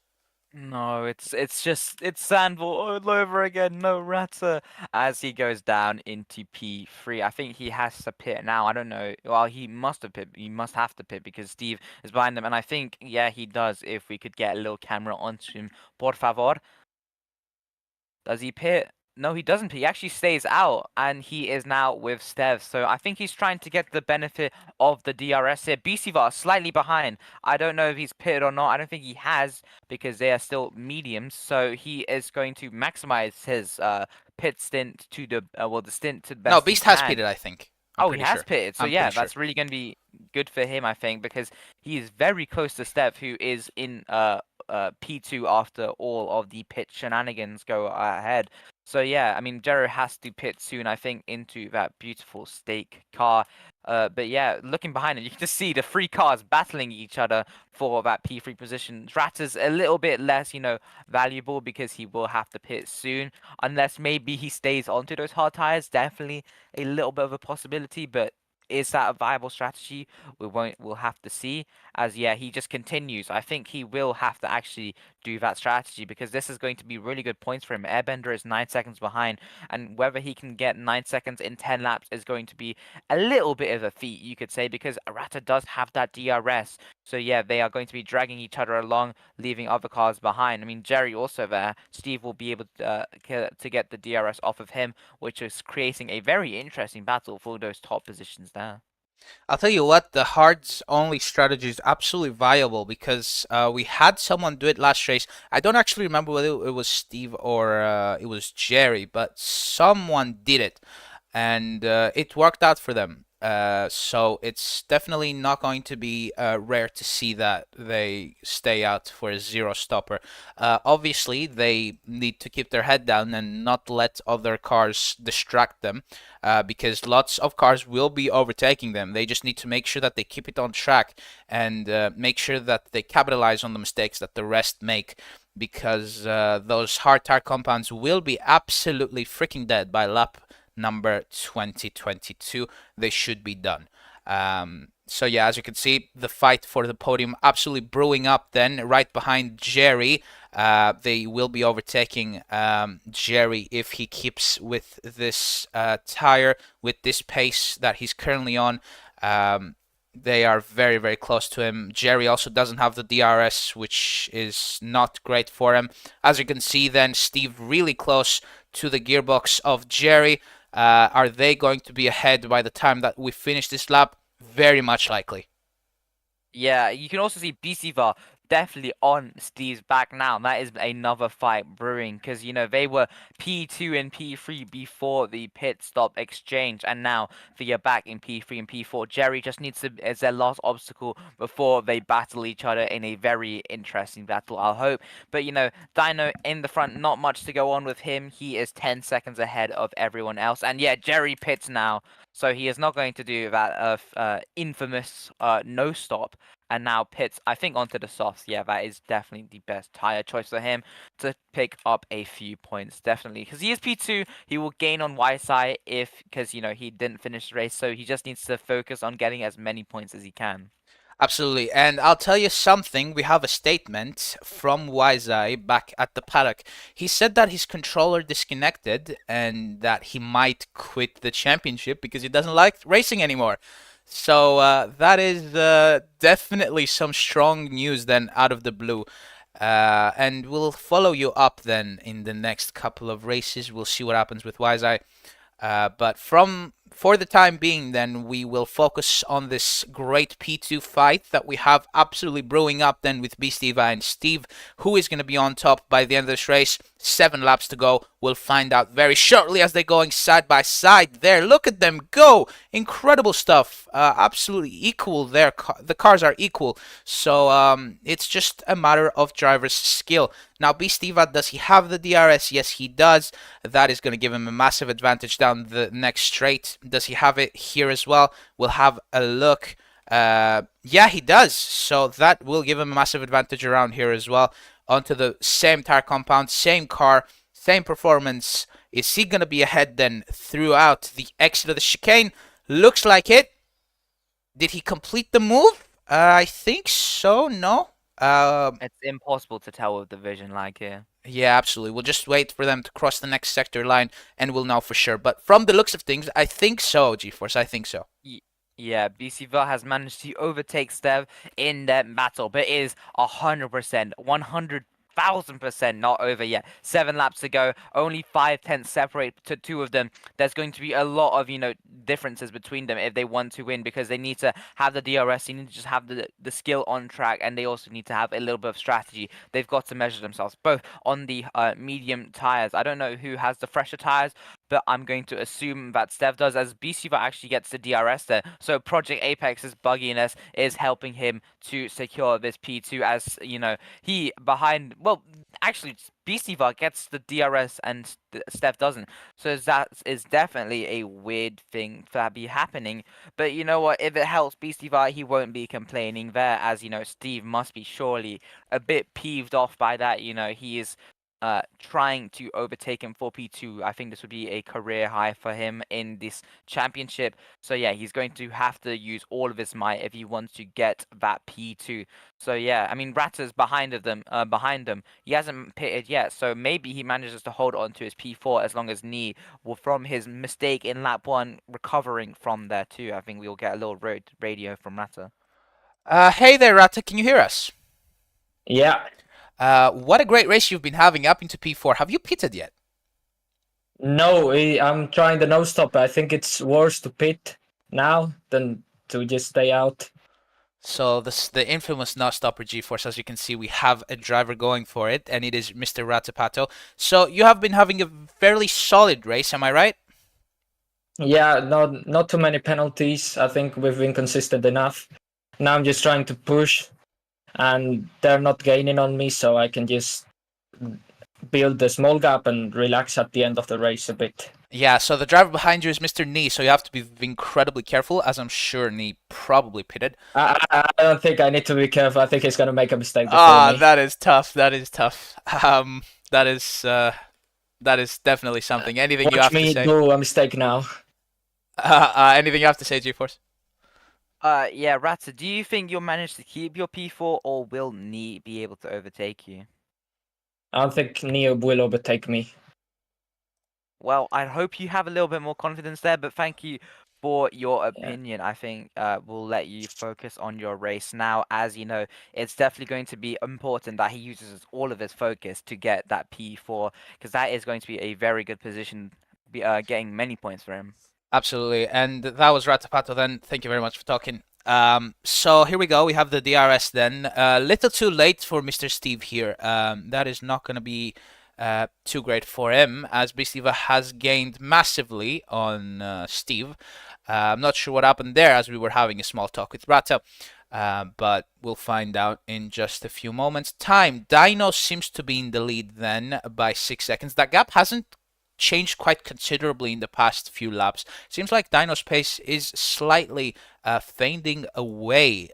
No, it's Sandville all over again. No Rata as he goes down into P3. I think he has to pit now. I don't know. Well, he must have pit. He must have to pit because Steve is behind them, and I think yeah he does. If we could get a little camera onto him, por favor. Does he pit? No, he doesn't pit. He actually stays out, and he is now with Stev. So I think he's trying to get the benefit of the DRS here. BCVAR slightly behind. I don't know if he's pitted or not. I don't think he has because they are still mediums. So he is going to maximize his pit stint to the the stint to the best. No, Beast has pitted, I think. Oh, he has pitted. So I'm yeah, pretty sure. that's really going to be good for him, I think, because he is very close to Steph, who is in P2 after all of the pit shenanigans go ahead. So yeah, I mean, Jero has to pit soon, I think, into that beautiful stake car. But yeah, looking behind him, you can just see the three cars battling each other for that P3 position. Ratter's a little bit less, valuable because he will have to pit soon, unless maybe he stays onto those hard tires. Definitely a little bit of a possibility, but is that a viable strategy? We'll have to see. As yeah, he just continues. I think he will have to actually do that strategy because this is going to be really good points for him. Airbender is 9 seconds behind, and whether he can get 9 seconds in 10 laps is going to be a little bit of a feat, you could say, because Arata does have that DRS. So yeah, they are going to be dragging each other along, leaving other cars behind. I mean, Jerry also there. Steve will be able to get the DRS off of him, which is creating a very interesting battle for those top positions there. I'll tell you what, the hards only strategy is absolutely viable because we had someone do it last race. I don't actually remember whether it was Steve or it was Jerry, but someone did it, and it worked out for them. So it's definitely not going to be rare to see that they stay out for a zero stopper. Obviously, they need to keep their head down and not let other cars distract them because lots of cars will be overtaking them. They just need to make sure that they keep it on track and make sure that they capitalize on the mistakes that the rest make because those hard tire compounds will be absolutely freaking dead by lap number 2022. They should be done. So yeah, as you can see, the fight for the podium absolutely brewing up then right behind Jerry. They will be overtaking Jerry if he keeps with this tire, with this pace that he's currently on. They are very, very close to him. Jerry also doesn't have the DRS, which is not great for him. As you can see then, Steve really close to the gearbox of Jerry. Are they going to be ahead by the time that we finish this lap? Very much likely. Yeah, you can also see BCVAR definitely on Steve's back now. That is another fight brewing because, they were P2 and P3 before the pit stop exchange. And now they are back in P3 and P4. Jerry just needs to, as their last obstacle before they battle each other in a very interesting battle, I'll hope. But, Dino in the front, not much to go on with him. He is 10 seconds ahead of everyone else. And yeah, Jerry pits now. So he is not going to do that infamous no stop and now pits, I think, onto the softs. Yeah, that is definitely the best tire choice for him to pick up a few points, definitely. Because he is P2, he will gain on YSI because, he didn't finish the race. So he just needs to focus on getting as many points as he can. Absolutely. And I'll tell you something. We have a statement from Wiseye back at the paddock. He said that his controller disconnected and that he might quit the championship because he doesn't like racing anymore. So that is definitely some strong news then out of the blue. And we'll follow you up then in the next couple of races. We'll see what happens with Wiseye. But for the time being, then we will focus on this great P2 fight that we have absolutely brewing up then with Beastiva and Steve, who is going to be on top by the end of this race. 7 laps to go. We'll find out very shortly as they're going side by side there. Look at them go! Incredible stuff. Absolutely equal there. The cars are equal. So it's just a matter of driver's skill. Now, Beastiva, does he have the DRS? Yes, he does. That is going to give him a massive advantage down the next straight. Does he have it here as well? We'll have a look. Yeah, he does. So that will give him a massive advantage around here as well. Onto the same tire compound, same car, same performance. Is he going to be ahead then throughout the exit of the chicane? Looks like it. Did he complete the move? I think so. No. It's impossible to tell with the vision like here. Yeah, absolutely. We'll just wait for them to cross the next sector line and we'll know for sure. But from the looks of things, I think so, GeForce. I think so. Yeah, BCV has managed to overtake Stev in that battle, but it is 100%, 100,000% not over yet. 7 laps to go, only 5/10 separate to 2 of them. There's going to be a lot of, differences between them if they want to win, because they need to have the DRS, they need to just have the skill on track, and they also need to have a little bit of strategy. They've got to measure themselves, both on the medium tires. I don't know who has the fresher tires, but I'm going to assume that Stev does, as BCV actually gets the DRS there. So Project Apex's bugginess is helping him to secure this P2, as, he behind, well, actually, BCV gets the DRS and Stev doesn't. So that is definitely a weird thing to be happening. But you know what? If it helps BCV, he won't be complaining there, as, Steve must be surely a bit peeved off by that. He is trying to overtake him for P2. I think this would be a career high for him in this championship. So yeah, he's going to have to use all of his might if he wants to get that P2. So yeah, I mean, Ratter's behind them. He hasn't pitted yet, so maybe he manages to hold on to his P4 as long as Nee will, from his mistake in lap 1, recovering from there too. I think we'll get a little radio from Ratter. Hey there, Rata. Can you hear us? Yeah. What a great race you've been having up into P4. Have you pitted yet? No, I'm trying the no stop. I think it's worse to pit now than to just stay out. So the infamous no stopper GeForce, as you can see, we have a driver going for it, and it is Mr. Ratapato. So you have been having a fairly solid race, am I right? Yeah, not too many penalties. I think we've been consistent enough. Now I'm just trying to push, and they're not gaining on me, so I can just build a small gap and relax at the end of the race a bit. Yeah, so the driver behind you is Mr. Nee, so you have to be incredibly careful, as I'm sure Nee probably pitted. I don't think I need to be careful. I think he's going to make a mistake before me. That is tough. That is tough. That is definitely something. Anything you have to say? Watch me do a mistake now. Anything you have to say, GeForce? Yeah, Ratter, do you think you'll manage to keep your P4, or will Nee be able to overtake you? I don't think Neo will overtake me. Well, I hope you have a little bit more confidence there, but thank you for your opinion. I think we'll let you focus on your race now, as it's definitely going to be important that he uses all of his focus to get that P4, because that is going to be a very good position, getting many points for him. Absolutely, and that was Ratapato then. Thank you very much for talking. So here we go. We have the DRS then. Little too late for Mr. Steve here. That is not going to be too great for him, as Beastiva has gained massively on Steve. I'm not sure what happened there, as we were having a small talk with Rata, but we'll find out in just a few moments' time. Dino seems to be in the lead then by 6 seconds. That gap hasn't changed quite considerably in the past few laps. Seems like Dino's pace is slightly fading away.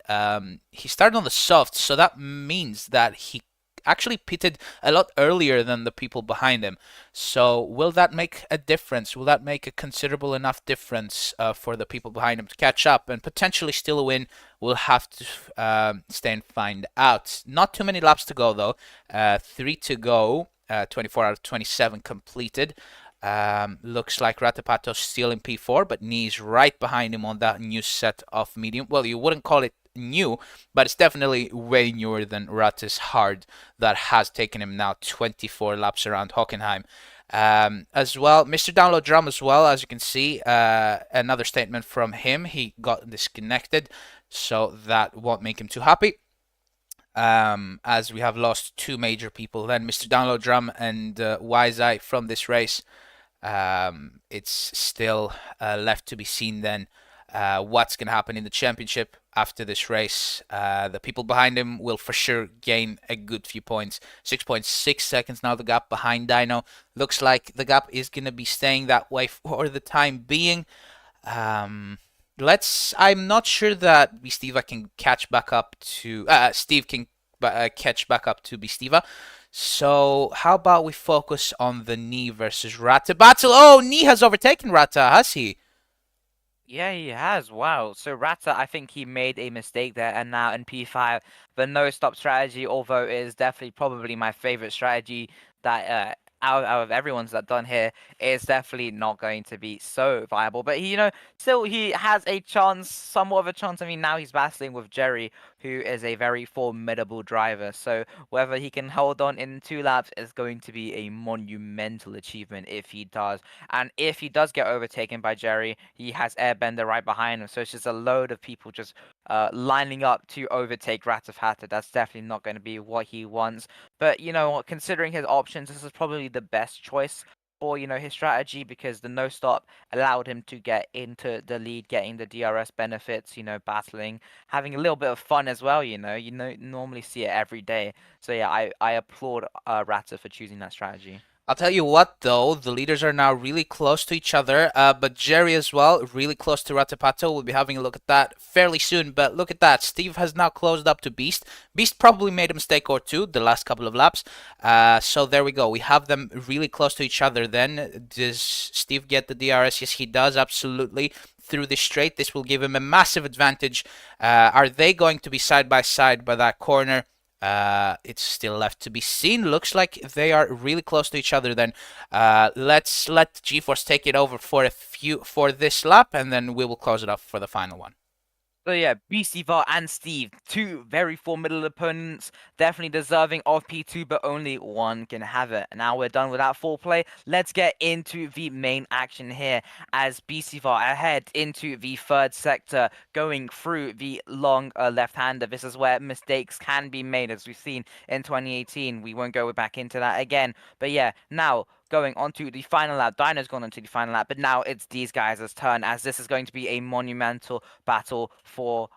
He started on the soft, so that means that he actually pitted a lot earlier than the people behind him. So will that make a difference? Will that make a considerable enough difference for the people behind him to catch up and potentially steal a win? We'll have to stay and find out. Not too many laps to go though. 3 to go. 24 out of 27 completed. Looks like Ratapato's still in P4, but Knee's right behind him on that new set of medium. Well, you wouldn't call it new, but it's definitely way newer than Rat's hard that has taken him now 24 laps around Hockenheim. As well, Mr. Download Drum as well, as you can see, another statement from him. He got disconnected, so that won't make him too happy. As we have lost 2 major people, then Mr. Download Drum and Wise Eye from this race. It's still left to be seen then what's going to happen in the championship after this race. The people behind him will for sure gain a good few points. 6.6 seconds now the gap behind Dino. Looks like the gap is going to be staying that way for the time being. I'm not sure that Beastiva can catch back up to Steve can catch back up to Beastiva. So how about we focus on the Knee versus Rata battle? Oh, Knee has overtaken Rata, has he? Yeah, he has. Wow. So Rata, I think he made a mistake there, and now in P5, the no-stop strategy, although it is definitely probably my favorite strategy that out of everyone's that done here, is definitely not going to be so viable. But he, still he has a chance, somewhat of a chance. I mean, now he's battling with Jerry, who is a very formidable driver. So whether he can hold on in 2 laps is going to be a monumental achievement if he does. And if he does get overtaken by Jerry, he has Airbender right behind him. So it's just a load of people just lining up to overtake Ratafata. That's definitely not going to be what he wants. But, considering his options, this is probably the best choice for, his strategy, because the no-stop allowed him to get into the lead, getting the DRS benefits, battling, having a little bit of fun as well, you normally see it every day. So yeah, I applaud Rata for choosing that strategy. I'll tell you what, though, the leaders are now really close to each other, but Jerry as well, really close to Ratapato. We'll be having a look at that fairly soon, but look at that. Steve has now closed up to Beast. Beast probably made a mistake or two the last couple of laps, so there we go. We have them really close to each other then. Does Steve get the DRS? Yes, he does, absolutely. Through this straight, this will give him a massive advantage. Are they going to be side by side by that corner? It's still left to be seen. Looks like they are really close to each other then. Let's let GeForce take it over for this lap, and then we will close it up for the final one. So yeah, Beastiva and Steve, 2 very formidable opponents, definitely deserving of P2, but only one can have it. Now we're done with that foreplay. Let's get into the main action here, as Beastiva ahead into the 3rd sector, going through the long left-hander. This is where mistakes can be made, as we've seen in 2018. We won't go back into that again. But yeah, now going on to the final lap. Dino's gone on to the final lap, but now it's these guys' turn, as this is going to be a monumental battle for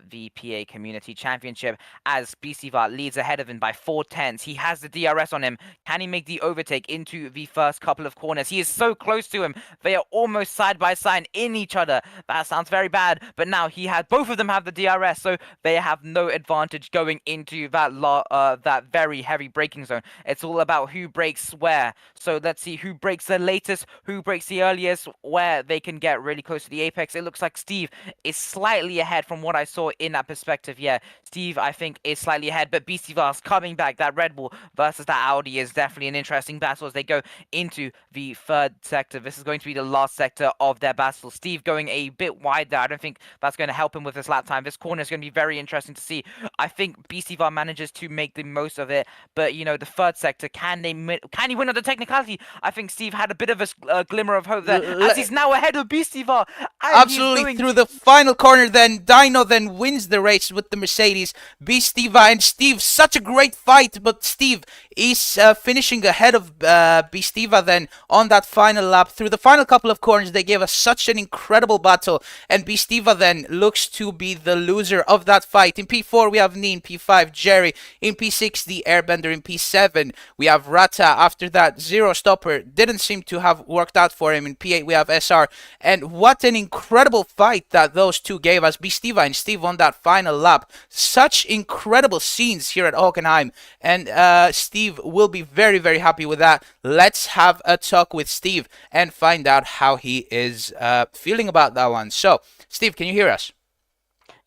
the PA Community Championship, as BCVAR leads ahead of him by 4/10. He has the DRS on him. Can he make the overtake into the first couple of corners? He is so close to him. They are almost side by side in each other. That sounds very bad, but now both of them have the DRS, so they have no advantage going into that very heavy braking zone. It's all about who brakes where. So let's see who breaks the latest, who breaks the earliest, where they can get really close to the apex. It looks like Steve is slightly ahead from what I saw in that perspective. Yeah, Steve, I think, is slightly ahead, but BC Vars coming back. That Red Bull versus that Audi is definitely an interesting battle as they go into the 3rd sector. This is going to be the last sector of their battle. Steve going a bit wide there. I don't think that's going to help him with this lap time. This corner is going to be very interesting to see. I think BC Var manages to make the most of it, but, the 3rd sector, can he win on the technicality? I think Steve had a bit of a glimmer of hope there, as he's now ahead of Beastiva. Absolutely, through the final corner then, Dino then wins the race with the Mercedes. Beastiva and Steve, such a great fight, but Steve is finishing ahead of Beastiva then on that final lap. Through the final couple of corners, they gave us such an incredible battle, and Beastiva then looks to be the loser of that fight. In P4, we have Neen, P5, Jerry. In P6, the Airbender. In P7, we have Rata. After that, 0 zero stopper didn't seem to have worked out for him. In P8 we have SR, and what an incredible fight that those two gave us. Steve and Steve on that final lap. Such incredible scenes here at Hockenheim, and Steve will be very, very happy with that. Let's have a talk with Steve and find out how he is feeling about that one. So, Steve, can you hear us?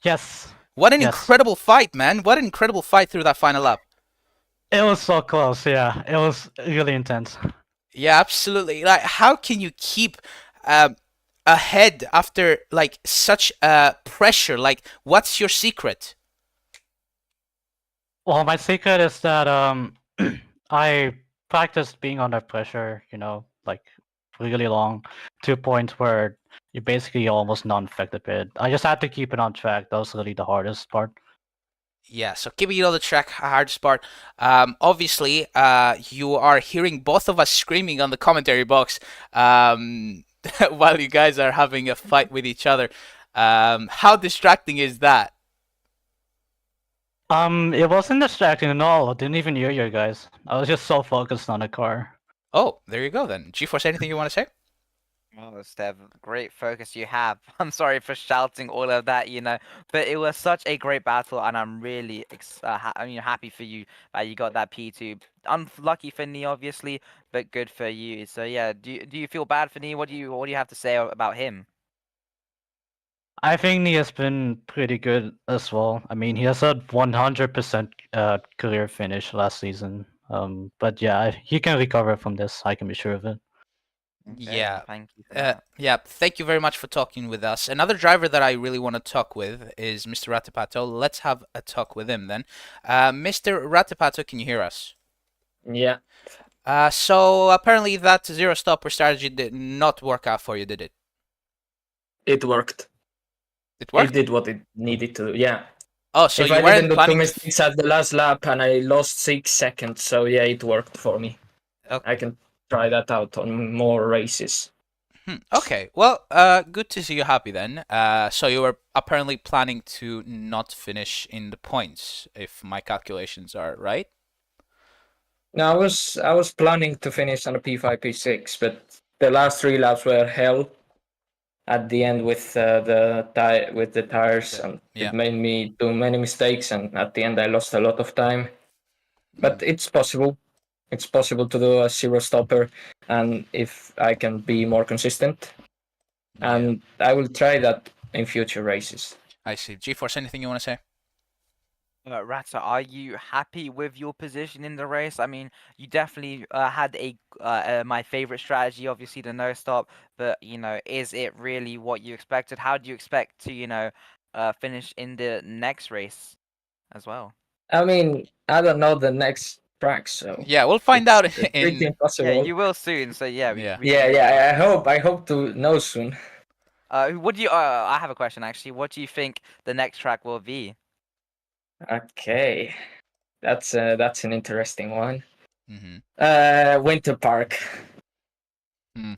Yes. What an Yes. incredible fight, man. What an incredible fight through that final lap. It was so close, yeah. It was really intense. Yeah, absolutely. Like, how can you keep ahead after like such pressure? Like, what's your secret? Well, my secret is that I practiced being under pressure, like really long, to a point where you basically almost non-affected it. I just had to keep it on track. That was really the hardest part. Yeah, so keeping it on the track, hardest part. Obviously, you are hearing both of us screaming on the commentary box while you guys are having a fight with each other. How distracting is that? It wasn't distracting at all. I didn't even hear you guys. I was just so focused on the car. Oh, there you go then. GeForce, anything you want to say? Oh, Steph, great focus you have. I'm sorry for shouting all of that, but it was such a great battle, and I'm really, happy for you that you got that P2. Unlucky for Nee, obviously, but good for you. So yeah, do you feel bad for Nee? What do you have to say about him? I think he has been pretty good as well. I mean, he has a 100% career finish last season. But yeah, he can recover from this. I can be sure of it. Okay, Yeah. thank you for that. Yeah, thank you very much for talking with us. Another driver that I really want to talk with is Mr. Ratipato. Let's have a talk with him then. Mr. Ratipato, can you hear us? Yeah, So apparently that zero stopper strategy did not work out for you, did it? it worked. It worked? It did what it needed to. Yeah. Oh, so if you I weren't didn't do two planning to... mistakes at the last lap and I lost 6 seconds, so yeah, it worked for me. Okay. I can try that out on more races. Okay, well, good to see you happy then. So you were apparently planning to not finish in the points, if my calculations are right. No, I was planning to finish on a P5, P6, but the last 3 laps were hell at the end with the tires, and Yeah. it made me do many mistakes, and at the end I lost a lot of time. But it's possible. It's possible to do a zero stopper, and if I can be more consistent, and I will try that in future races. I see. GeForce, anything you want to say? Rata, are you happy with your position in the race? I mean, you definitely had my favorite strategy, obviously the no stop, but is it really what you expected? How do you expect to finish in the next race as well? I mean, I don't know the next track, so Yeah, we'll find out it's pretty in... impossible. Yeah, you will soon. So yeah, Yeah. we can really I hope to know soon. What do you? I have a question actually. What do you think the next track will be? Okay, that's an interesting one. Mm-hmm. Winter Park.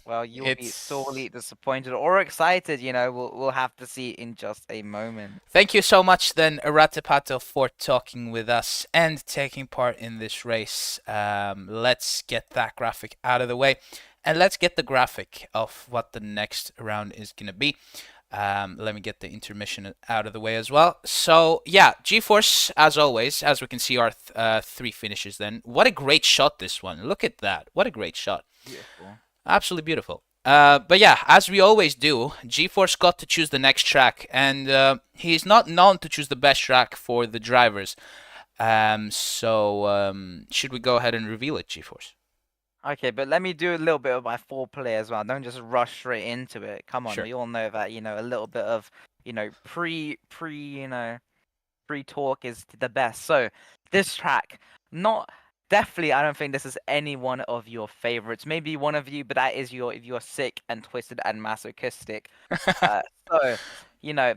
Well, you'll be sorely disappointed or excited. We'll have to see in just a moment. Thank you so much then, Ratipato, for talking with us and taking part in this race. Let's get that graphic out of the way, and let's get the graphic of what the next round is going to be. Let me get the intermission out of the way as well. So yeah, GeForce, as always, as we can see our 3 finishes then. What a great shot this one. Look at that. What a great shot. Beautiful. Absolutely beautiful. But yeah, as we always do, GeForce got to choose the next track, and he's not known to choose the best track for the drivers. So should we go ahead and reveal it, GeForce? Okay, but let me do a little bit of my foreplay as well. Don't just rush straight into it. Come on, Sure. we all know that a little bit of pre-talk is the best. So this track, definitely, I don't think this is any one of your favorites. Maybe one of you, but that is if you're sick and twisted and masochistic. So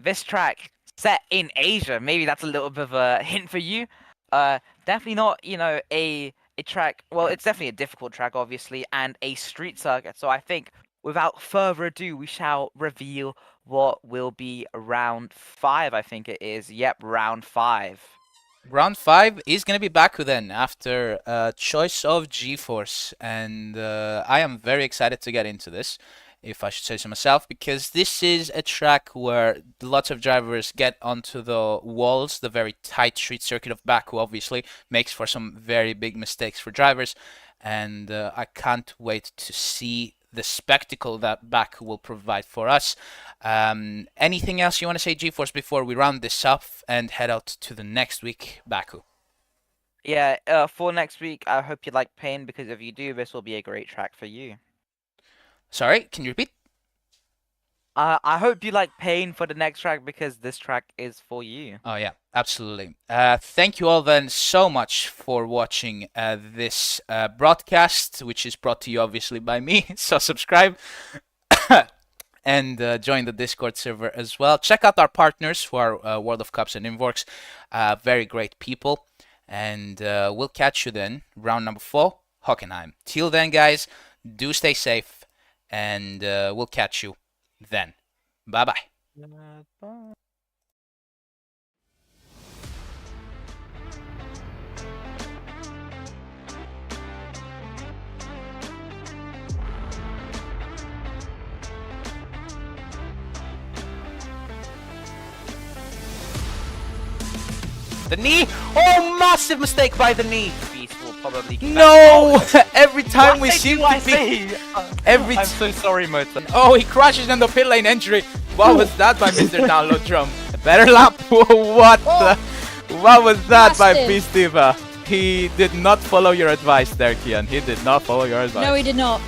this track set in Asia. Maybe that's a little bit of a hint for you. Definitely not a track. Well, it's definitely a difficult track, obviously, and a street circuit. So I think without further ado, we shall reveal what will be round 5. I think it is. Yep, round 5. Round 5 is going to be Baku then, after choice of GeForce. And I am very excited to get into this, if I should say so myself, because this is a track where lots of drivers get onto the walls. The very tight street circuit of Baku obviously makes for some very big mistakes for drivers. And I can't wait to see the spectacle that Baku will provide for us. Anything else you want to say, GeForce, before we round this up and head out to the next week, Baku? Yeah, for next week, I hope you like Pain, because if you do, this will be a great track for you. Sorry, can you repeat? I hope you like Pain for the next track, because this track is for you. Oh yeah, absolutely. Thank you all then so much for watching this broadcast, which is brought to you obviously by me. So subscribe and join the Discord server as well. Check out our partners who are World of Cups and Invorks. Very great people. And we'll catch you then, round number 4, Hockenheim. Till then, guys, do stay safe, and we'll catch you then. Bye-bye. The knee! Oh, massive mistake by the knee! Beast will probably get No! Every time we Why seem do I to be... say? Every I'm so sorry, Motor. Oh, he crashes in the pit lane entry. What was that by Mr. Download Drum? A better lap? What the? What was that by Massive. Beast Diva? He did not follow your advice there, Kian. He did not follow your advice. No, he did not.